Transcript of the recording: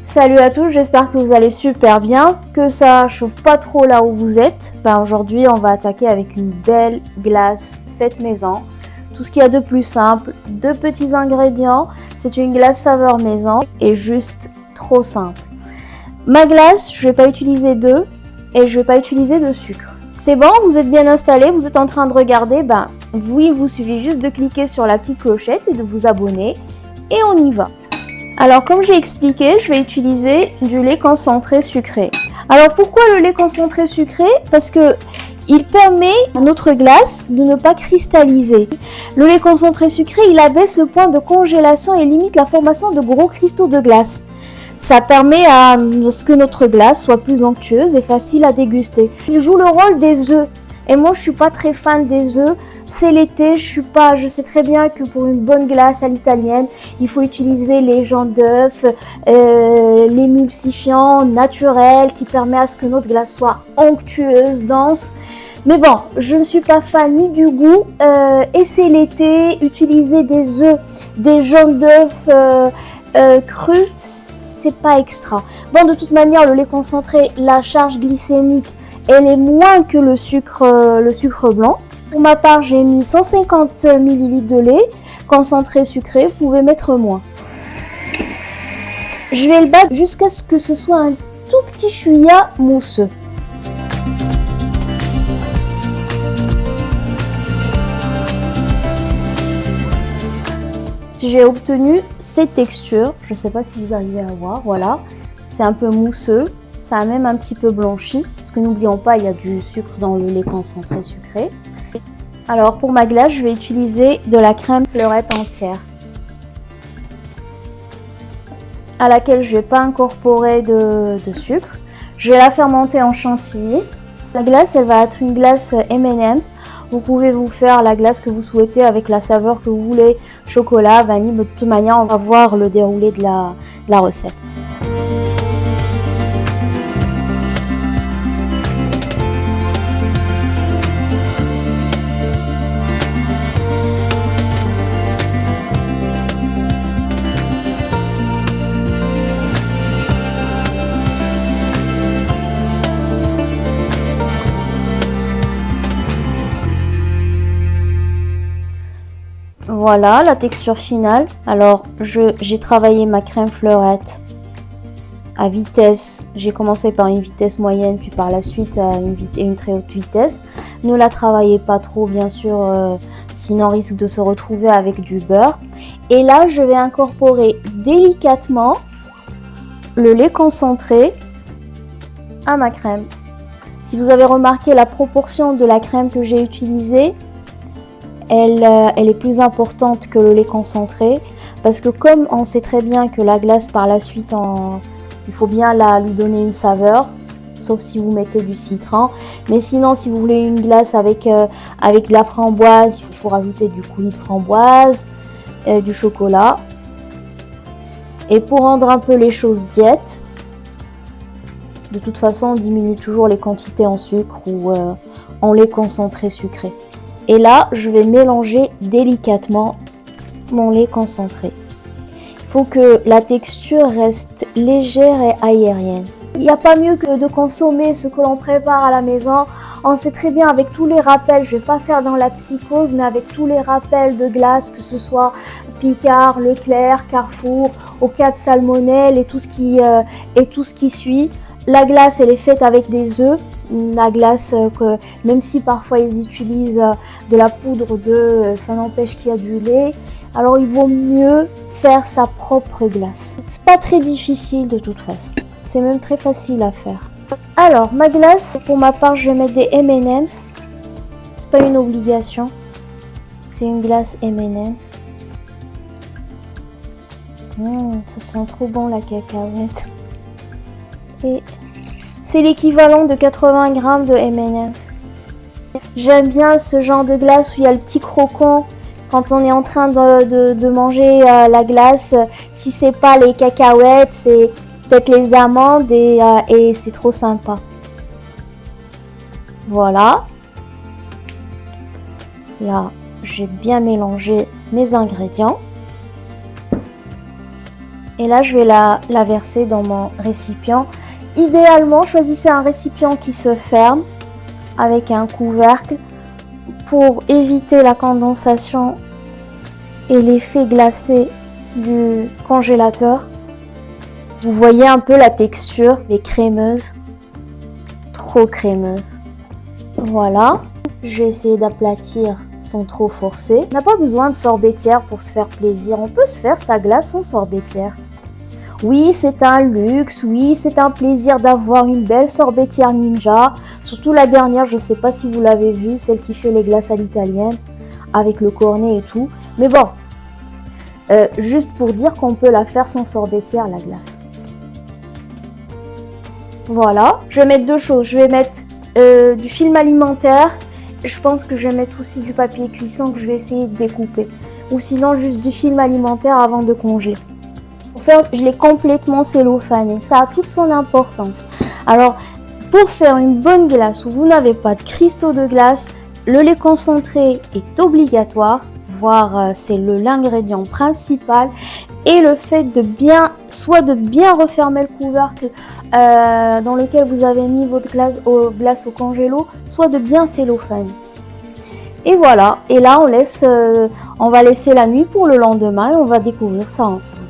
Salut à tous, j'espère que vous allez super bien, que ça chauffe pas trop là où vous êtes. Aujourd'hui, on va attaquer avec une belle glace faite maison. Tout ce qu'il y a de plus simple, de petits ingrédients. C'est une glace saveur maison et juste trop simple. Ma glace, je vais pas utiliser d'œufs et je vais pas utiliser de sucre. C'est bon, vous êtes bien installé, vous êtes en train de regarder, il vous suffit juste de cliquer sur la petite clochette et de vous abonner et on y va. Alors comme j'ai expliqué, je vais utiliser du lait concentré sucré. Alors pourquoi le lait concentré sucré? Parce que il permet à notre glace de ne pas cristalliser. Le lait concentré sucré, il abaisse le point de congélation et limite la formation de gros cristaux de glace. Ça permet à ce que notre glace soit plus onctueuse et facile à déguster. Il joue le rôle des œufs. Et moi, je suis pas très fan des œufs. C'est l'été, je sais très bien que pour une bonne glace à l'italienne, il faut utiliser les jaune d'œuf, l'émulsifiant naturel qui permet à ce que notre glace soit onctueuse, dense. Mais bon, je ne suis pas fan ni du goût et c'est l'été, utiliser des œufs, des jaunes d'œufs crus, c'est pas extra. Bon, de toute manière, le lait concentré, la charge glycémique, elle est moins que le sucre blanc. Pour ma part, j'ai mis 150 ml de lait concentré sucré, vous pouvez mettre moins. Je vais le battre jusqu'à ce que ce soit un tout petit chouïa mousseux. J'ai obtenu cette texture, je ne sais pas si vous arrivez à voir, voilà, c'est un peu mousseux, ça a même un petit peu blanchi, parce que n'oublions pas, il y a du sucre dans le lait concentré sucré. Alors pour ma glace, je vais utiliser de la crème fleurette entière, à laquelle je ne vais pas incorporer de sucre. Je vais la faire monter en chantilly. La glace, elle va être une glace M&M's. Vous pouvez vous faire la glace que vous souhaitez avec la saveur que vous voulez, chocolat, vanille. De toute manière, on va voir le déroulé de la recette. Voilà la texture finale. Alors j'ai travaillé ma crème fleurette à vitesse. J'ai commencé par une vitesse moyenne, puis par la suite à une très haute vitesse. Ne la travaillez pas trop, bien sûr, sinon on risque de se retrouver avec du beurre. Et là, je vais incorporer délicatement le lait concentré à ma crème. Si vous avez remarqué la proportion de la crème que j'ai utilisée, elle est plus importante que le lait concentré parce que comme on sait très bien que la glace par la suite, il faut bien lui donner une saveur, sauf si vous mettez du citron. Mais sinon, si vous voulez une glace avec de la framboise, il faut rajouter du coulis de framboise, du chocolat. Et pour rendre un peu les choses diète, de toute façon, on diminue toujours les quantités en sucre ou en lait concentré sucré. Et là, je vais mélanger délicatement mon lait concentré. Il faut que la texture reste légère et aérienne. Il n'y a pas mieux que de consommer ce que l'on prépare à la maison. On sait très bien avec tous les rappels, je ne vais pas faire dans la psychose, mais avec tous les rappels de glace, que ce soit Picard, Leclerc, Carrefour, au cas de salmonelle et tout ce qui suit. La glace, elle est faite avec des œufs. La glace, même si parfois ils utilisent de la poudre d'œuf, ça n'empêche qu'il y a du lait. Alors il vaut mieux faire sa propre glace. C'est pas très difficile de toute façon. C'est même très facile à faire. Alors ma glace, pour ma part, je vais mettre des M&M's. C'est pas une obligation. C'est une glace M&M's. Ça sent trop bon la cacahuète. Et c'est l'équivalent de 80 g de M&M's. J'aime bien ce genre de glace où il y a le petit croquant quand on est en train de manger la glace. Si c'est pas les cacahuètes, c'est peut-être les amandes et c'est trop sympa. Voilà. Là, j'ai bien mélangé mes ingrédients. Et là, je vais la verser dans mon récipient. Idéalement, choisissez un récipient qui se ferme avec un couvercle pour éviter la condensation et l'effet glacé du congélateur. Vous voyez un peu la texture, elle est crémeuse, trop crémeuse. Voilà, je vais essayer d'aplatir sans trop forcer. On n'a pas besoin de sorbetière pour se faire plaisir, on peut se faire sa glace sans sorbetière. Oui, c'est un luxe, oui, c'est un plaisir d'avoir une belle sorbetière Ninja. Surtout la dernière, je ne sais pas si vous l'avez vue, celle qui fait les glaces à l'italienne, avec le cornet et tout. Mais bon, juste pour dire qu'on peut la faire sans sorbetière, la glace. Voilà, je vais mettre deux choses. Je vais mettre du film alimentaire. Je pense que je vais mettre aussi du papier cuisson que je vais essayer de découper. Ou sinon, juste du film alimentaire avant de congeler. Je l'ai complètement cellophané, ça a toute son importance. Alors, pour faire une bonne glace où vous n'avez pas de cristaux de glace, le lait concentré est obligatoire, voire c'est l'ingrédient principal. Et le fait de bien refermer le couvercle dans lequel vous avez mis votre glace au congélo, soit de bien cellophaner. Et voilà, et là on va laisser la nuit pour le lendemain et on va découvrir ça ensemble.